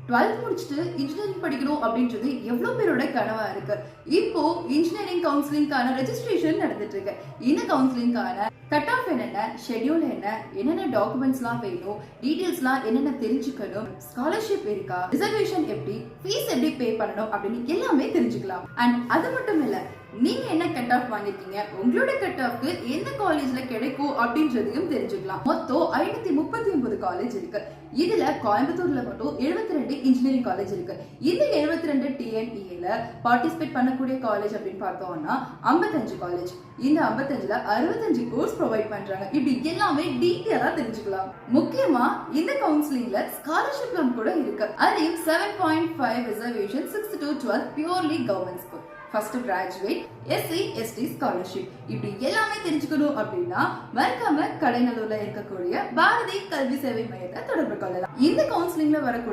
12th முடிச்சுட்டு engineering படிக்கணும் அப்படின்றது எவ்வளவு பேரோட கனவா இருக்கு. இப்போ இன்ஜினியரிங் கவுன்சிலிங்கான ரெஜிஸ்ட்ரேஷன் நடந்துட்டு இருக்கு. இந்த கவுன்சிலிங்கான கட் ஆஃப் என்னென்ன, ஷெட்யூல் என்னென்ன டாக்குமெண்ட்ஸ்லாம் வேணும், டீடைல்ஸ்லாம் என்னென்ன தெரிஞ்சுக்கணும், ஸ்காலர்ஷிப் இருக்கா, ரிசர்வேஷன் எப்படி, ஃபீஸ் எப்படி பே பண்ணணும் அப்படின்னு எல்லாமே தெரிஞ்சுக்கலாம். அண்ட் அது மட்டும் இல்ல, நீங்க என்ன கட் ஆஃப் வாங்கிருக்கீங்க, உங்களோட கட் ஆஃப்க்கு எந்த காலேஜ்ல கிடைக்கும் அப்படின்றதையும் தெரிஞ்சுக்கலாம். மொத்தம் 539 காலேஜ் இருக்கு. இதுல கோயம்புத்தூர்ல மட்டும் 72 இன்ஜினியரிங் காலேஜ் இருக்கு. இந்த 72 டிஎன்இல பார்ட்டிசிபேட் பண்ணக்கூடிய காலேஜ் அப்படின்னு பார்த்தோம்னா 55 காலேஜ். இந்த 55ல 65 கோர்ஸ் ப்ரொவைட் பண்றாங்க. இப்படி எல்லாமே டீட்டெயிலா தெரிஞ்சுக்கலாம். முக்கியமா இந்த கவுன்சிலிங்ல ஸ்காலர்ஷிப் லோன் கூட இருக்கு. அதையும் 7.5 reservation 6 to 12 purely government school, first graduate, SC ST scholarship. இப்படி எல்லாமே தெரிஞ்சுக்கணும் அப்படின்னா மறக்காம கடைநல்லூர்ல இருக்கக்கூடிய பாரதி கல்வி சேவை மையத்தை தொடர்பு கொள்ளலாம். இந்த கவுன்சிலிங்ல வரக்கூடிய